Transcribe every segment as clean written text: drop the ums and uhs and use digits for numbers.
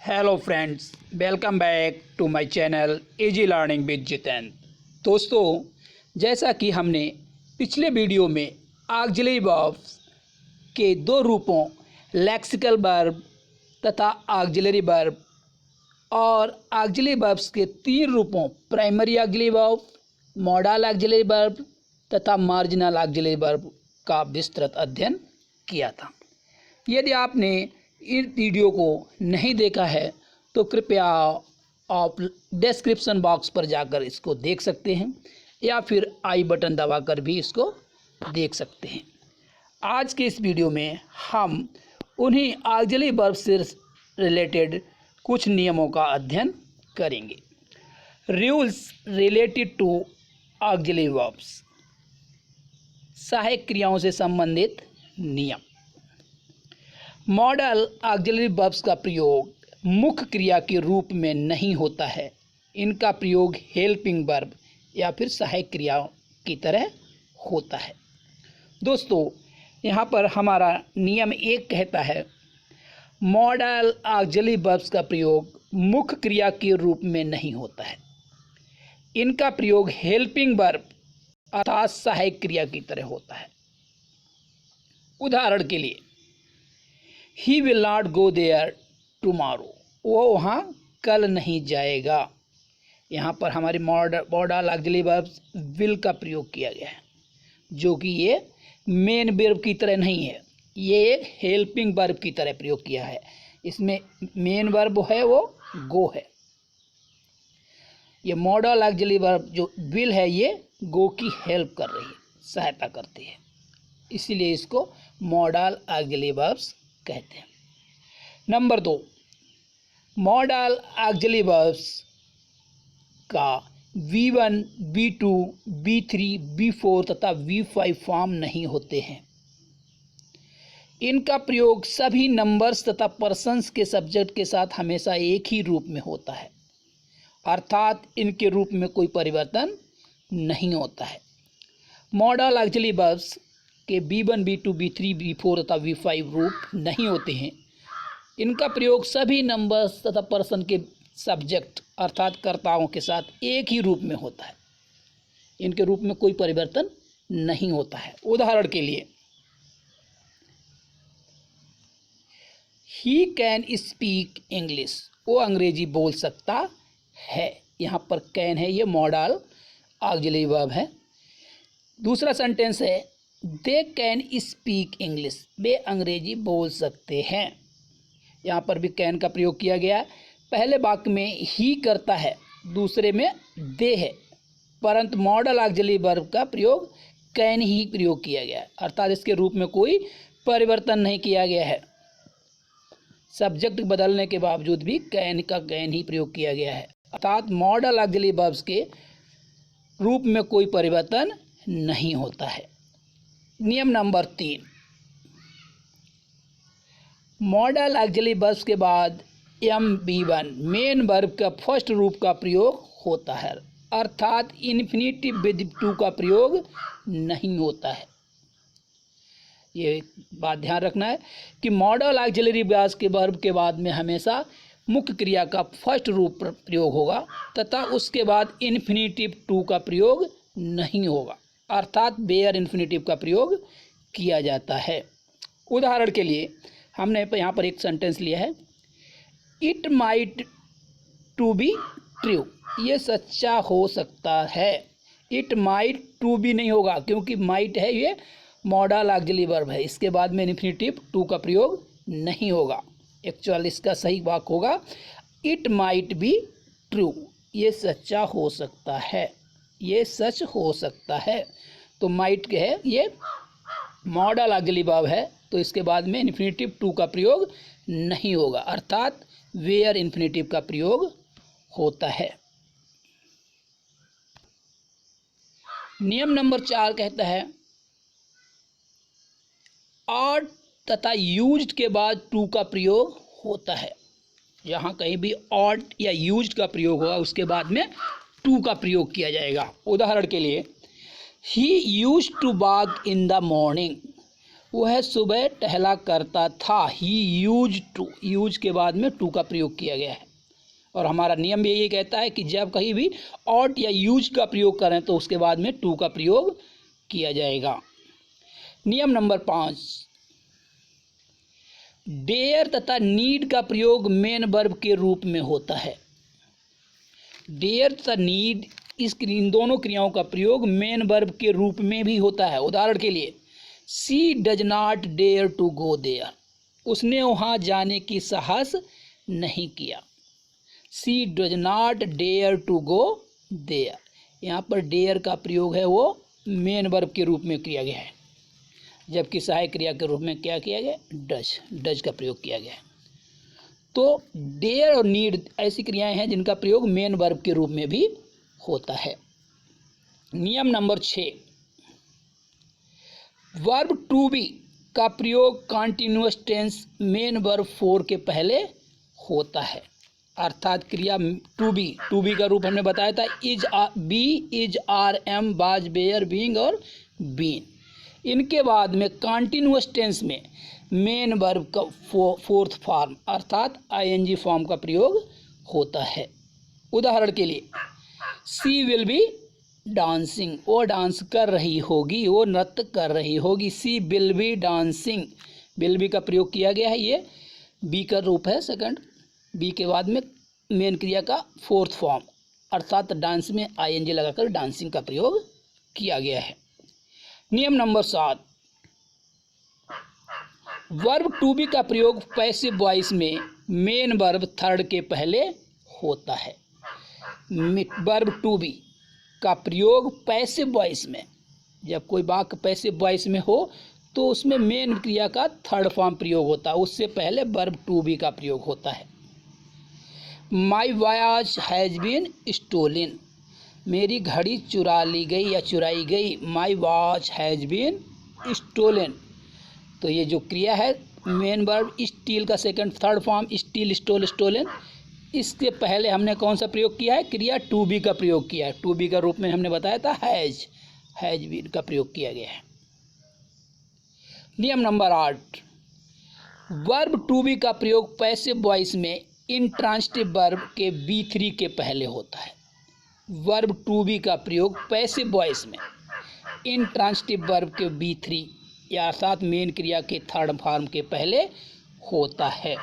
Hello friends, welcome back to my channel easy learning with Jitendra. दोस्तों, जैसा कि हमने पिछले वीडियो में ऑक्सिलरी वर्ब्स के दो रूपों लेक्सिकल वर्ब तथा ऑक्सिलरी वर्ब और ऑक्सिलरी वर्ब्स के तीन रूपों primary auxiliary verb, model auxiliary verb तथा मार्जिनल ऑक्सिलरी वर्ब का विस्तृत अध्ययन किया था। यदि आपने इस वीडियो को नहीं देखा है तो कृपया आप डिस्क्रिप्शन बॉक्स पर जाकर इसको देख सकते हैं या फिर आई बटन दबाकर भी इसको देख सकते हैं। आज के इस वीडियो में हम उन्हीं ऑक्सिलरी वर्ब से रिलेटेड कुछ नियमों का अध्ययन करेंगे। Rules related to auxiliary verbs, सहायक क्रियाओं से संबंधित नियम। मॉडल ऑक्सिलरी वर्ब्स का प्रयोग मुख्य क्रिया के रूप में नहीं होता है। इनका प्रयोग हेल्पिंग वर्ब या फिर सहायक क्रियाओं की तरह होता है। दोस्तों, यहाँ पर हमारा नियम एक कहता है, मॉडल ऑक्सिलरी वर्ब्स का प्रयोग मुख्य क्रिया के रूप में नहीं होता है। इनका प्रयोग हेल्पिंग वर्ब अर्थात सहायक क्रिया की तरह होता है। उदाहरण के लिए, he will not go there tomorrow, वो वहाँ कल नहीं जाएगा। यहाँ पर हमारी मॉडल ऑक्सिलरी वर्ब विल का प्रयोग किया गया है, जो कि ये मेन वर्ब की तरह नहीं है, ये एक हेल्पिंग वर्ब की तरह प्रयोग किया है। इसमें मेन वर्ब है वो गो है। ये मॉडल ऑक्सिलरी वर्ब जो विल है ये गो की हेल्प कर रही है, सहायता करती है, इसीलिए इसको मॉडल ऑक्सिलरी वर्ब्स कहते हैं। नंबर 2, मॉडल ऑक्सिलरी वर्ब्स का V1, V2, V3, V4 तथा V5 फॉर्म नहीं होते हैं। इनका प्रयोग सभी नंबर्स तथा पर्सन्स के सब्जेक्ट के साथ हमेशा एक ही रूप में होता है, अर्थात इनके रूप में कोई परिवर्तन नहीं होता है। मॉडल ऑक्सिलरी वर्ब्स के V1, V2, V3, V4 तथा V5 रूप नहीं होते हैं। इनका प्रयोग सभी नंबर्स तथा पर्सन के सब्जेक्ट अर्थात कर्ताओं के साथ एक ही रूप में होता है। इनके रूप में कोई परिवर्तन नहीं होता है। उदाहरण के लिए, ही कैन स्पीक इंग्लिश, वो अंग्रेजी बोल सकता है। यहाँ पर कैन है, ये मॉडल ऑक्सिलरी वर्ब है। दूसरा सेंटेंस है, दे कैन स्पीक इंग्लिश, वे अंग्रेजी बोल सकते हैं। यहाँ पर भी कैन का प्रयोग किया गया। पहले वाक्य में ही करता है, दूसरे में दे है, परंतु मॉडल ऑक्सिलरी वर्ब का प्रयोग कैन ही प्रयोग किया गया है, अर्थात इसके रूप में कोई परिवर्तन नहीं किया गया है। सब्जेक्ट बदलने के बावजूद भी कैन का कैन ही प्रयोग किया गया है, अर्थात मॉडल ऑक्सिलरी वर्ब्स के रूप में कोई परिवर्तन नहीं होता है। नियम नंबर 3, मॉडल ऑक्सिलरी वर्ब्स के बाद MV1 मेन वर्ब का फर्स्ट रूप का प्रयोग होता है, अर्थात इन्फिनेटिव विद टू का प्रयोग नहीं होता है। ये बात ध्यान रखना है कि मॉडल ऑक्सिलरी वर्ब के बाद में हमेशा मुख्य क्रिया का फर्स्ट रूप प्रयोग होगा तथा उसके बाद इन्फिनेटिव टू का प्रयोग नहीं होगा, अर्थात वेयर इन्फिनेटिव का प्रयोग किया जाता है। उदाहरण के लिए हमने यहाँ पर एक सेंटेंस लिया है, it might to be true, ये सच्चा हो सकता है। इट माइट टू बी नहीं होगा, क्योंकि माइट है ये मॉडल ऑक्सिलरी वर्ब है, इसके बाद में इन्फिनेटिव टू का प्रयोग नहीं होगा। एक्चुअल इसका सही वाक्य होगा, इट माइट बी ट्रू, ये सच्चा हो सकता है, ये सच हो सकता है। तो माइट के है ये मॉडल ऑक्सिलरी वर्ब है, तो इसके बाद में इन्फिनेटिव टू का प्रयोग नहीं होगा, अर्थात वेयर इन्फिनेटिव का प्रयोग होता है। नियम नंबर 4 कहता है, और तथा यूज्ड के बाद टू का प्रयोग होता है। यहाँ कहीं भी और या यूज्ड का प्रयोग होगा, उसके बाद में टू का प्रयोग किया जाएगा। उदाहरण के लिए, he used to walk in the morning, वह सुबह टहला करता था। ही यूज टू, यूज के बाद में टू का प्रयोग किया गया है। और हमारा नियम भी यही कहता है कि जब कहीं भी ऑट या यूज का प्रयोग करें तो उसके बाद में टू का प्रयोग किया जाएगा। नियम नंबर 5, डेयर तथा नीड का प्रयोग मेन वर्ब के रूप में होता है। डेयर तथा नीड, इन दोनों क्रियाओं का प्रयोग मेन वर्ब के रूप में भी होता है। उदाहरण के लिए, she does not dare to go there, उसने वहाँ जाने की साहस नहीं किया। She does not dare to go there, यहाँ पर डेयर का प्रयोग है वो मेन वर्ब के रूप में किया गया है, जबकि सहायक क्रिया के रूप में क्या किया गया, डज, डज का प्रयोग किया गया है। तो डेयर और नीड ऐसी क्रियाएं हैं जिनका प्रयोग मेन वर्ब के रूप में भी होता है। नियम नंबर 6, वर्ब टू बी का प्रयोग कॉन्टिन्यूअस टेंस मेन वर्ब 4 के पहले होता है। अर्थात क्रिया टू बी का रूप हमने बताया था is, be, is, are, am, was, were, being और बीन। इनके बाद में कॉन्टिन्यूअस टेंस में मेन वर्ब का फोर्थ फॉर्म अर्थात आईएनजी फॉर्म का प्रयोग होता है। उदाहरण के लिए, सी विल बी डांसिंग, वो डांस कर रही होगी, वो नृत्य कर रही होगी। She will be dancing, will be का प्रयोग किया गया है, ये बी का रूप है सेकंड। बी के बाद में मेन क्रिया का फोर्थ फॉर्म अर्थात डांस में आईएनजी लगाकर डांसिंग का प्रयोग किया गया है। नियम नंबर 7, वर्ब टू बी का प्रयोग पैसिव वॉइस में मेन वर्ब थर्ड के पहले होता है। वर्ब टू बी का प्रयोग पैसिव वॉइस में, जब कोई वाक्य पैसिव वॉइस में हो तो उसमें मेन क्रिया का थर्ड फॉर्म प्रयोग होता है, उससे पहले वर्ब टू बी का प्रयोग होता है। My watch has been stolen, मेरी घड़ी चुरा ली गई या चुराई गई। My watch has been stolen, तो ये जो क्रिया है मेन वर्ब स्टील का second third form steal, stole, stolen, इसके पहले हमने कौन सा प्रयोग किया है, क्रिया टू बी का प्रयोग किया है। टू बी का रूप में हमने बताया था हैज़ बीन का प्रयोग किया गया है। नियम नंबर 8, वर्ब टू बी का प्रयोग पैसिव वॉइस में इंट्रांसिटिव वर्ब के B3 के पहले होता है। वर्ब टू बी का प्रयोग पैसिव वॉइस में इंट्रांसिटिव वर्ब के B3 या अर्थात मेन क्रिया के थर्ड फॉर्म के पहले होता है।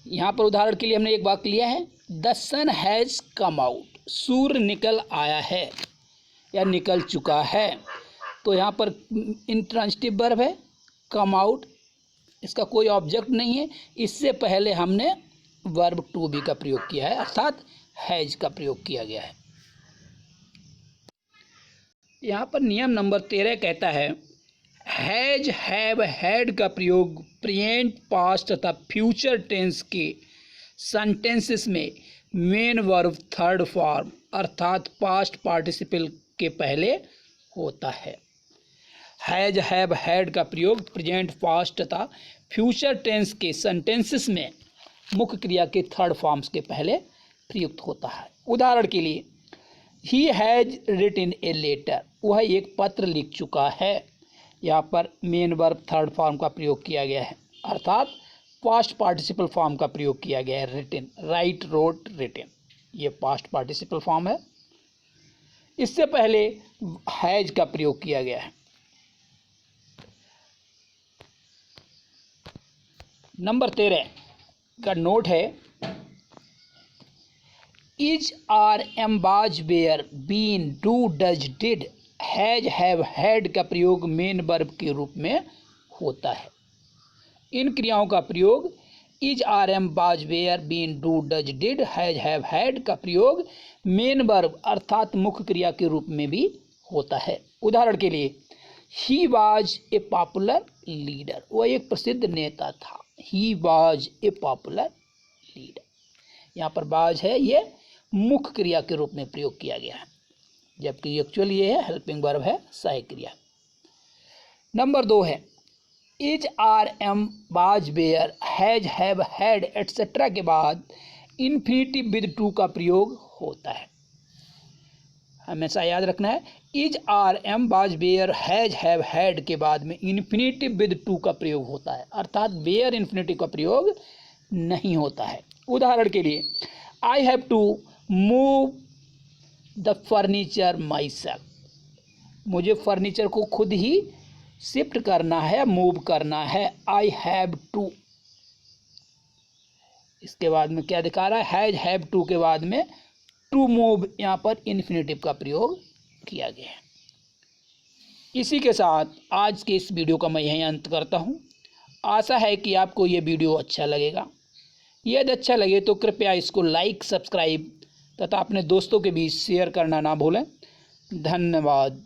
यहाँ पर उदाहरण के लिए हमने एक वाक्य लिया है, the sun has come out, सूर्य निकल आया है या निकल चुका है। तो यहाँ पर इंट्रांसिटिव वर्ब है, कम आउट, इसका कोई ऑब्जेक्ट नहीं है। इससे पहले हमने वर्ब टू बी का प्रयोग किया है अर्थात हैज का प्रयोग किया गया है। यहाँ पर नियम नंबर 13 कहता है, हैज, हैव, हैड का प्रयोग प्रेजेंट, पास्ट तथा फ्यूचर टेंस के सेंटेंसेस में मेन वर्ब थर्ड फॉर्म अर्थात पास्ट पार्टिसिपल के पहले होता है। हैज, हैव, हैड का प्रयोग प्रेजेंट, पास्ट तथा फ्यूचर टेंस के सेंटेंसेस में मुख्य क्रिया के थर्ड फॉर्म्स के पहले प्रयुक्त होता है। उदाहरण के लिए, he has written a letter, वह एक पत्र लिख चुका है। यहाँ पर मेन वर्ब थर्ड फॉर्म का प्रयोग किया गया है अर्थात पास्ट पार्टिसिपल फॉर्म का प्रयोग किया गया है। रिटन, राइट, रोट, रिटन, ये पास्ट पार्टिसिपल फॉर्म है। इससे पहले हैज का प्रयोग किया गया है। नंबर 13 का नोट है, is, are, am, was, were, been, do, does, did, has, have, had का प्रयोग मेन वर्ब के रूप में होता है। इन क्रियाओं का प्रयोग is, are, am, was, were, been, do, does, did, has, have, had का प्रयोग मेन वर्ब अर्थात मुख्य क्रिया के रूप में भी होता है। उदाहरण के लिए, he was a popular leader, वह एक प्रसिद्ध नेता था। He was a popular leader, यहाँ पर वाज है ये मुख्य क्रिया के रूप में प्रयोग किया गया है, जबकि एक्चुअल ये है हेल्पिंग वर्ब है, सहायक क्रिया। नंबर 2 है, is, are, am, was, were, has, have, had etcetera के बाद इन्फिनिटिव विद टू का प्रयोग होता है। हमेशा याद रखना है। Is, are, am, was, were, has, have, had के बाद में इन्फिनेटिव विद टू का प्रयोग होता है, अर्थात वेयर इन्फिनेटिव का प्रयोग नहीं होता है। उदाहरण के लिए, I have to move the furniture myself, मुझे फर्नीचर को खुद ही शिफ्ट करना है, मूव करना है। आई हैव टू, इसके बाद में क्या दिखा रहा है, हैज, हैव टू के बाद में टू मूव, यहाँ पर इन्फिनेटिव का प्रयोग किया गया है। इसी के साथ आज के इस वीडियो का मैं यहीं अंत करता हूँ। आशा है कि आपको ये वीडियो अच्छा लगेगा। यदि अच्छा लगे तो कृपया इसको लाइक, सब्सक्राइब तथा अपने दोस्तों के बीच शेयर करना ना भूलें। धन्यवाद।